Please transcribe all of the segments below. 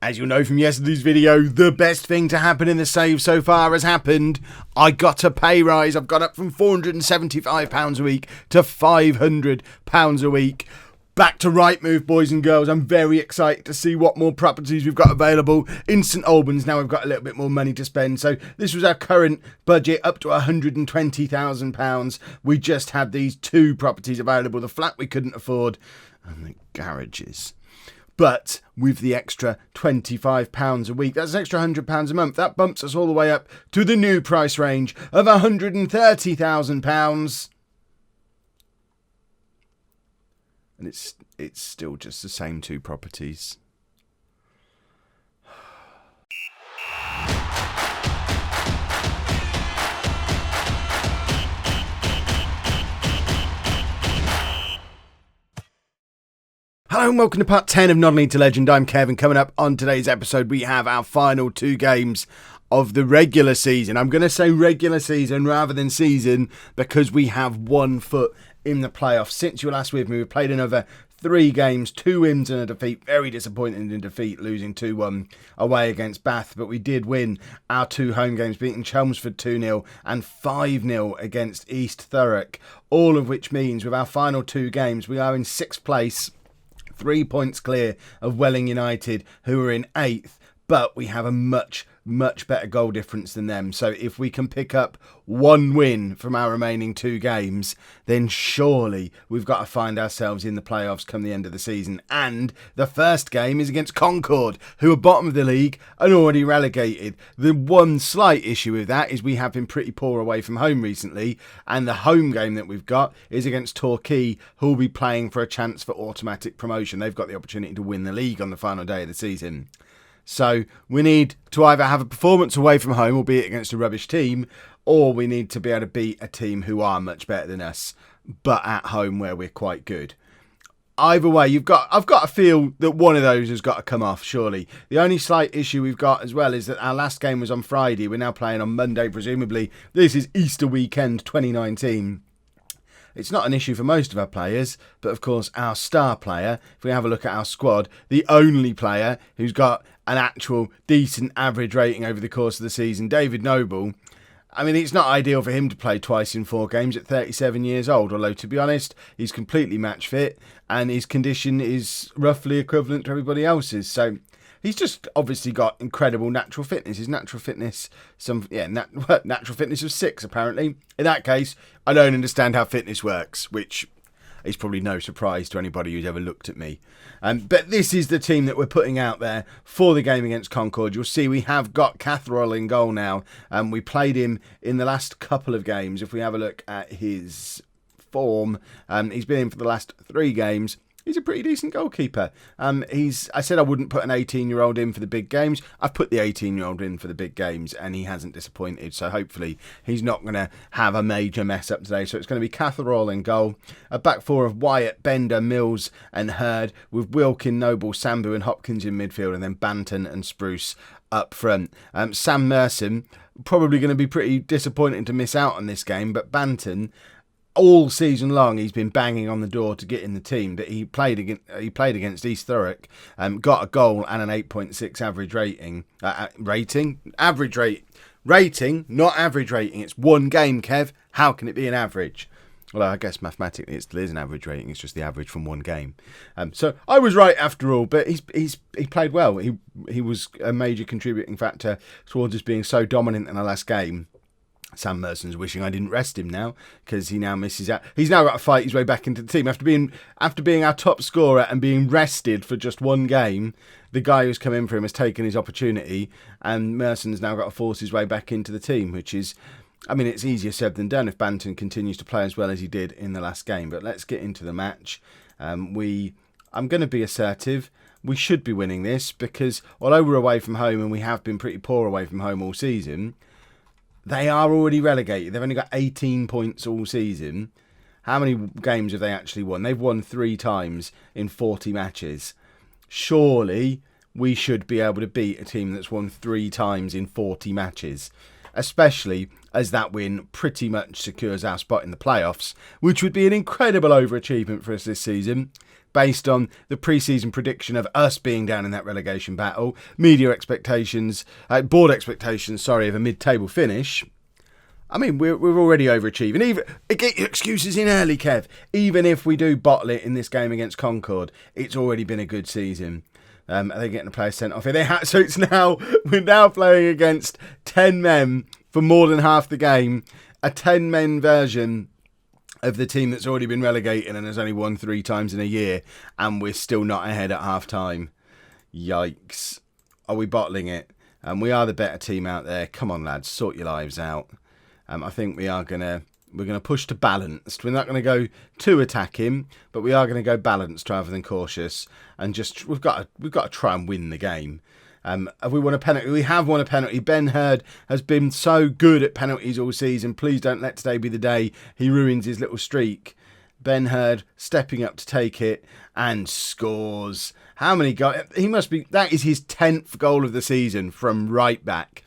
As you'll know from yesterday's video, the best thing to happen in the save so far has happened. I got a pay rise. I've gone up from £475 a week to £500 a week. Back to right move, boys and girls. I'm very excited to see what more properties we've got available in St Albans. Now we've got a little bit more money to spend. So this was our current budget, up to £120,000. We just had these two properties available. The flat we couldn't afford and the garages. But with the extra £25 a week, that's an extra £100 a month. That bumps us all the way up to the new price range of £130,000. And it's still just the same two properties. Hello and welcome to part 10 of NonLeague to Legend. I'm Kevin. Coming up on today's episode, we have our final two games of the regular season. I'm going to say regular season rather than season because we have 1 foot in the playoffs. Since you were last with me, we've played another 3 games, 2 wins and a defeat. Very disappointing in defeat, losing 2-1 away against Bath. But we did win our 2 home games, beating Chelmsford 2-0 and 5-0 against East Thurrock. All of which means with our final 2 games, we are in 6th place. 3 points clear of Welling United, who are in 8th, but we have a much better goal difference than them. So if we can pick up 1 win from our remaining 2 games, then surely we've got to find ourselves in the playoffs come the end of the season. And the first game is against Concord, who are bottom of the league and already relegated. The one slight issue with that is we have been pretty poor away from home recently, and the home game that we've got is against Torquay, who will be playing for a chance for automatic promotion. They've got the opportunity to win the league on the final day of the season. So we need to either have a performance away from home, albeit against a rubbish team, or we need to be able to beat a team who are much better than us, but at home where we're quite good. Either way, I've got to feel that one of those has got to come off, surely. The only slight issue we've got as well is that our last game was on Friday. We're now playing on Monday, presumably. This is Easter weekend 2019. It's not an issue for most of our players, but of course our star player, if we have a look at our squad, the only player who's got an actual decent average rating over the course of the season, David Noble. I mean, it's not ideal for him to play twice in 4 games at 37 years old, although to be honest, he's completely match fit and his condition is roughly equivalent to everybody else's. So he's just obviously got incredible natural fitness. His natural fitness, natural fitness of 6 apparently. In that case, I don't understand how fitness works, which is probably no surprise to anybody who's ever looked at me. But this is the team that we're putting out there for the game against Concord. You'll see we have got Catherall in goal now. We played him in the last couple of games. If we have a look at his form, he's been in for the last 3 games. He's a pretty decent goalkeeper. I said I wouldn't put an 18-year-old in for the big games. I've put the 18-year-old in for the big games, and he hasn't disappointed. So hopefully he's not going to have a major mess up today. So it's going to be Catherall in goal. A back 4 of Wyatt, Bender, Mills and Hurd, with Wilkin, Noble, Sambu and Hopkins in midfield, and then Banton and Spruce up front. Sam Merson, probably going to be pretty disappointing to miss out on this game, but Banton, all season long, he's been banging on the door to get in the team. But he played against East Thurrock, got a goal and an 8.6 average rating. Rating, not average rating. It's 1 game, Kev. How can it be an average? Well, I guess mathematically it still is an average rating. It's just the average from 1 game. So I was right after all. But he played well. He was a major contributing factor towards us being so dominant in our last game. Sam Merson's wishing I didn't rest him now because he now misses out. He's now got to fight his way back into the team after being our top scorer and being rested for just 1 game. The guy who's come in for him has taken his opportunity, and Merson's now got to force his way back into the team, which is, I mean, it's easier said than done if Banton continues to play as well as he did in the last game. But let's get into the match. I'm going to be assertive. We should be winning this because although we're away from home and we have been pretty poor away from home all season, they are already relegated. They've only got 18 points all season. How many games have they actually won? They've won 3 times in 40 matches. Surely we should be able to beat a team that's won 3 times in 40 matches. Especially as that win pretty much secures our spot in the playoffs, which would be an incredible overachievement for us this season. based on the pre-season prediction of us being down in that relegation battle, media expectations, board expectations, sorry, of a mid-table finish. I mean, we're already overachieving. Even get your excuses in early, Kev. Even if we do bottle it in this game against Concord, it's already been a good season. Are they getting a player sent off? So we're now playing against 10 men for more than half the game. A 10 men version of the team that's already been relegated and has only won 3 times in a year, and we're still not ahead at half time. Yikes! Are we bottling it? We are the better team out there. Come on, lads, sort your lives out. I think we're gonna push to balanced. We're not gonna go too attacking, but we are gonna go balanced rather than cautious. And just we've got to try and win the game. Have we won a penalty? We have won a penalty. Ben Hurd has been so good at penalties all season. Please don't let today be the day he ruins his little streak. Ben Hurd stepping up to take it and scores. How many goals? That is his 10th goal of the season from right back.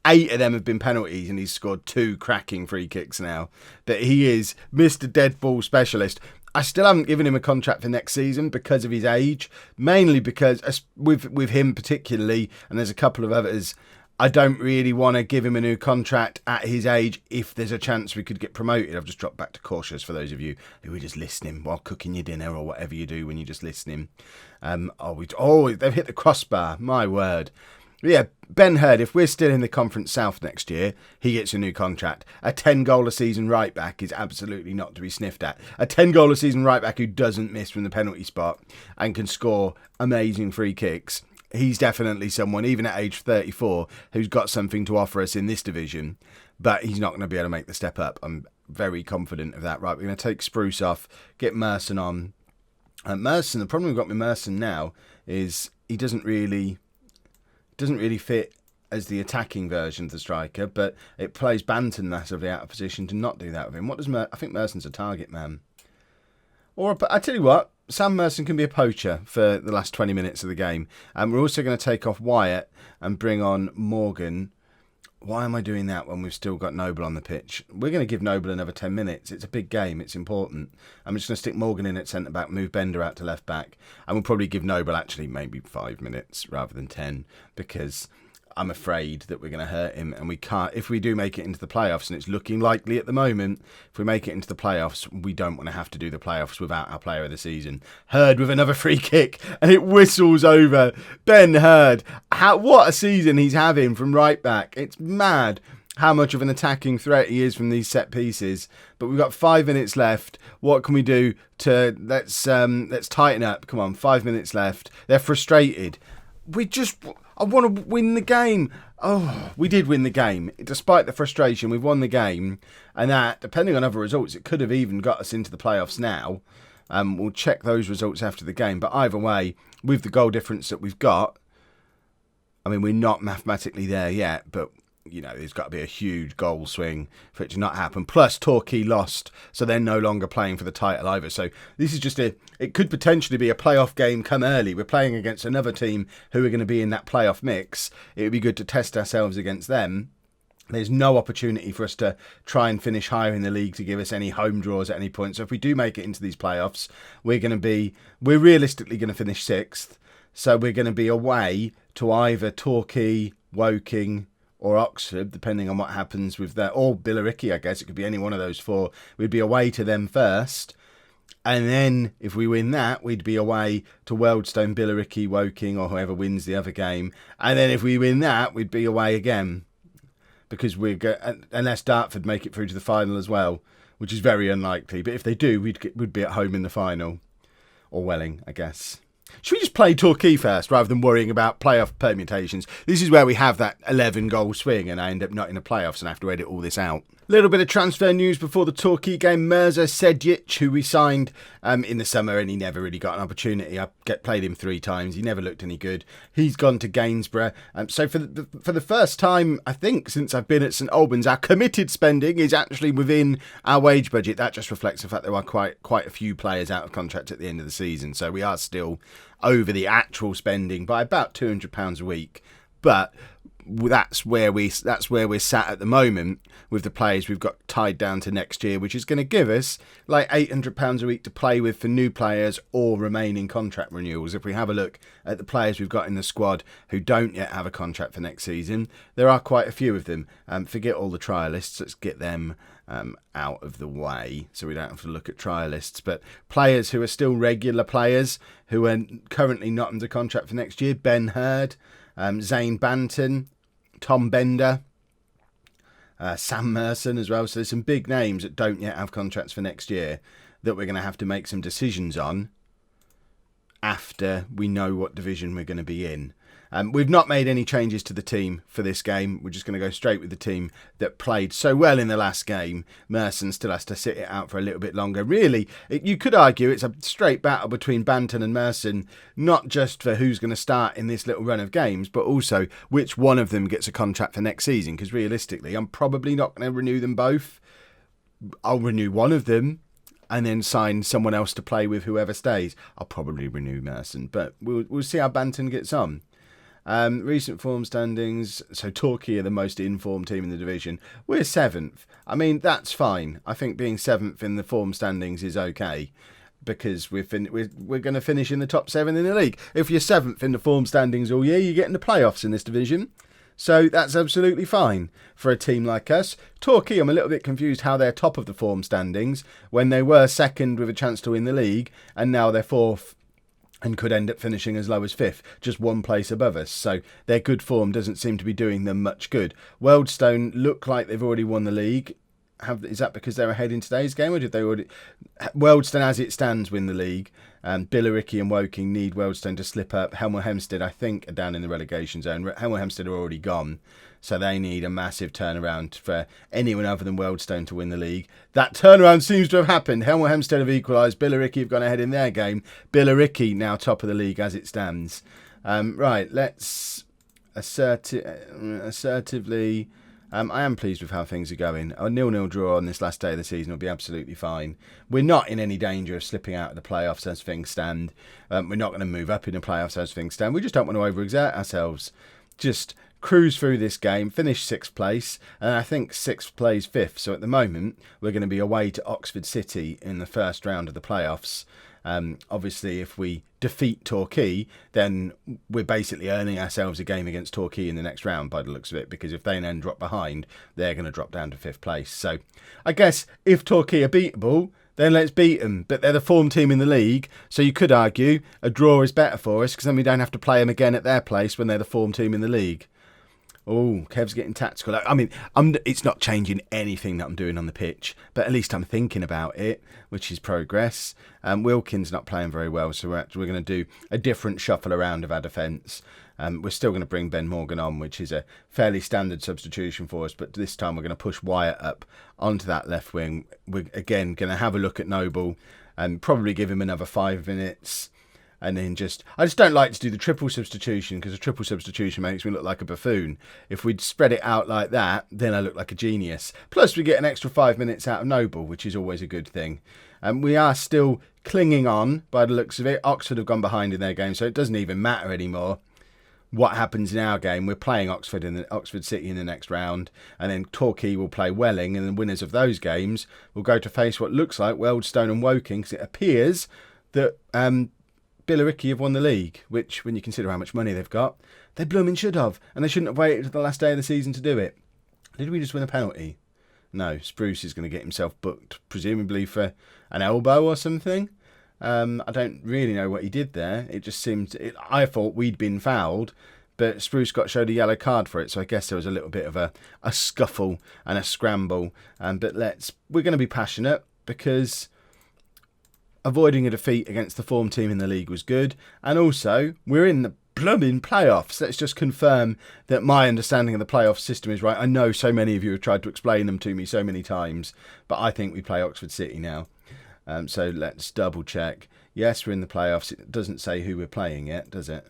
8 of them have been penalties and he's scored 2 cracking free kicks now. But he is Mr. Dead Ball Specialist. I still haven't given him a contract for next season because of his age. Mainly because, with him particularly, and there's a couple of others, I don't really want to give him a new contract at his age if there's a chance we could get promoted. I've just dropped back to cautious for those of you who are just listening while cooking your dinner or whatever you do when you're just listening. They've hit the crossbar. My word. Yeah, Ben Hurd, if we're still in the Conference South next year, he gets a new contract. A 10-goal-a-season right-back is absolutely not to be sniffed at. A 10-goal-a-season right-back who doesn't miss from the penalty spot and can score amazing free kicks. He's definitely someone, even at age 34, who's got something to offer us in this division. But he's not going to be able to make the step up. I'm very confident of that. Right, we're going to take Spruce off, get Merson on. Merson, the problem we've got with Merson now is he doesn't really fit as the attacking version of the striker, but it plays Banton massively out of position to not do that with him. I think Merson's a target man. I tell you what, Sam Merson can be a poacher for the last 20 minutes of the game. We're also going to take off Wyatt and bring on Morgan. Why am I doing that when we've still got Noble on the pitch? We're going to give Noble another 10 minutes. It's a big game. It's important. I'm just going to stick Morgan in at centre-back, move Bender out to left-back, and we'll probably give Noble actually maybe 5 minutes rather than 10 because I'm afraid that we're going to hurt him and we can't. If we do make it into the playoffs, and it's looking likely at the moment, if we make it into the playoffs, we don't want to have to do the playoffs without our player of the season. Hurd with another free kick and it whistles over. Ben Hurd, what a season he's having from right back. It's mad how much of an attacking threat he is from these set pieces. But we've got 5 minutes left. What can we do to let's tighten up? Come on, 5 minutes left. They're frustrated. I want to win the game. Oh, we did win the game. Despite the frustration, we've won the game. And that, depending on other results, it could have even got us into the playoffs now. We'll check those results after the game. But either way, with the goal difference that we've got, I mean, we're not mathematically there yet, but you know, there's got to be a huge goal swing for it to not happen. Plus, Torquay lost, so they're no longer playing for the title either. So this is just it could potentially be a playoff game come early. We're playing against another team who are going to be in that playoff mix. It would be good to test ourselves against them. There's no opportunity for us to try and finish higher in the league to give us any home draws at any point. So if we do make it into these playoffs, we're realistically going to finish 6th. So we're going to be away to either Torquay, Woking, or Oxford, depending on what happens with that, or Billericay, I guess. It could be any one of those 4. We'd be away to them first. And then, if we win that, we'd be away to Wealdstone, Billericay, Woking, or whoever wins the other game. And then if we win that, we'd be away again. Because unless Dartford make it through to the final as well, which is very unlikely. But if they do, we'd be at home in the final. Or Welling, I guess. Should we just play Torquay first rather than worrying about playoff permutations? This is where we have that 11-goal swing and I end up not in the playoffs and have to edit all this out. Little bit of transfer news before the Torquay game. Mirza Sedjic, who we signed in the summer, and he never really got an opportunity. I played him 3 times. He never looked any good. He's gone to Gainsborough. So for the first time, I think, since I've been at St Albans, our committed spending is actually within our wage budget. That just reflects the fact there are quite a few players out of contract at the end of the season. So we are still over the actual spending by about £200 a week. But that's where we're sat at the moment with the players we've got tied down to next year, which is going to give us like £800 a week to play with for new players or remaining contract renewals. If we have a look at the players we've got in the squad who don't yet have a contract for next season, there are quite a few of them. Forget all the trialists, let's get them out of the way so we don't have to look at trialists. But players who are still regular players who are currently not under contract for next year: Ben Hurd, Zane Banton, Tom Bender, Sam Merson as well. So there's some big names that don't yet have contracts for next year that we're going to have to make some decisions on after we know what division we're going to be in. We've not made any changes to the team for this game. We're just going to go straight with the team that played so well in the last game. Merson still has to sit it out for a little bit longer. Really, you could argue it's a straight battle between Banton and Merson, not just for who's going to start in this little run of games, but also which one of them gets a contract for next season. Because realistically, I'm probably not going to renew them both. I'll renew one of them and then sign someone else to play with whoever stays. I'll probably renew Merson, but we'll see how Banton gets on. Recent form standings. So Torquay are the most informed team in the division. We're 7th. I mean, that's fine. I think being 7th in the form standings is okay, because we're going to finish in the top 7 in the league. If you're 7th in the form standings all year, you get in the playoffs in this division. So that's absolutely fine for a team like us. Torquay, I'm a little bit confused how they're top of the form standings when they were 2nd with a chance to win the league, and now they're 4th and could end up finishing as low as 5th, just one place above us. So their good form doesn't seem to be doing them much good. Wealdstone look like they've already won the league. Is that because they're ahead in today's game, or did they already? Wealdstone, as it stands, win the league. Billericay and Woking need Wealdstone to slip up. Hemel Hempstead, I think, are down in the relegation zone. Hemel Hempstead are already gone, so they need a massive turnaround for anyone other than Wealdstone to win the league. That turnaround seems to have happened. Hemel Hempstead have equalised. Billericay have gone ahead in their game. Billericay now top of the league as it stands. Right, let's assertively. I am pleased with how things are going. A 0-0 draw on this last day of the season will be absolutely fine. We're not in any danger of slipping out of the playoffs as things stand. We're not going to move up in the playoffs as things stand. We just don't want to overexert ourselves. Just cruise through this game, finish 6th place, and I think 6th plays 5th. So at the moment, we're going to be away to Oxford City in the first round of the playoffs. Obviously, if we defeat Torquay, then we're basically earning ourselves a game against Torquay in the next round by the looks of it, because if they then drop behind, they're going to drop down to 5th place. So I guess if Torquay are beatable, then let's beat them. But they're the form team in the league, so you could argue a draw is better for us, because then we don't have to play them again at their place when they're the form team in the league. Oh, Kev's getting tactical. I mean, it's not changing anything that I'm doing on the pitch, but at least I'm thinking about it, which is progress. Wilkins not playing very well, so we're going to do a different shuffle around of our defence. We're still going to bring Ben Morgan on, which is a fairly standard substitution for us, but this time we're going to push Wyatt up onto that left wing. We're, again, going to have a look at Noble and probably give him another 5 minutes. And then I just don't like to do the triple substitution, because a triple substitution makes me look like a buffoon. If we'd spread it out like that, then I look like a genius. Plus, we get an extra 5 minutes out of Noble, which is always a good thing. We are still clinging on by the looks of it. Oxford have gone behind in their game, so it doesn't even matter anymore what happens in our game. We're playing Oxford City in the next round, and then Torquay will play Welling, and the winners of those games will go to face what looks like Wealdstone and Woking, because it appears that Billericay have won the league, which, when you consider how much money they've got, they blooming should have, and they shouldn't have waited to the last day of the season to do it. Did we just win a penalty? No, Spruce is going to get himself booked, presumably for an elbow or something. I don't really know what he did there. It just seemed... I thought we'd been fouled, but Spruce got showed a yellow card for it, so I guess there was a little bit of a scuffle and a scramble. But we're going to be passionate, because avoiding a defeat against the form team in the league was good. And also, we're in the blooming playoffs. Let's just confirm that my understanding of the playoff system is right. I know so many of you have tried to explain them to me so many times, but I think we play Oxford City now. So let's double check. Yes, we're in the playoffs. It doesn't say who we're playing yet, does it?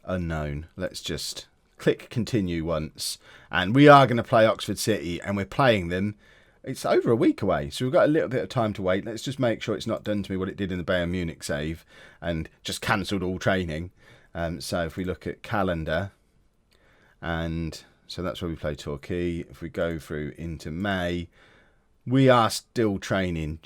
Unknown. Let's just click continue once. And we are going to play Oxford City, and we're playing them. It's over a week away, so we've got a little bit of time to wait. Let's just make sure it's not done to me what it did in the Bayern Munich save and just cancelled all training. So if we look at calendar And so that's where we play Torquay. If we go through into May, we are still training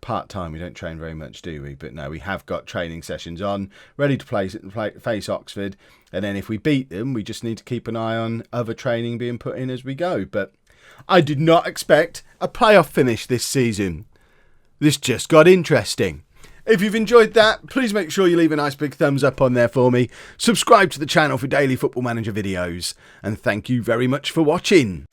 part-time. We don't train very much, do we? But no, we have got training sessions on, ready to face Oxford. And then if we beat them, we just need to keep an eye on other training being put in as we go. But I did not expect a playoff finish this season. This just got interesting. If you've enjoyed that, please make sure you leave a nice big thumbs up on there for me. Subscribe to the channel for daily Football Manager videos. And thank you very much for watching.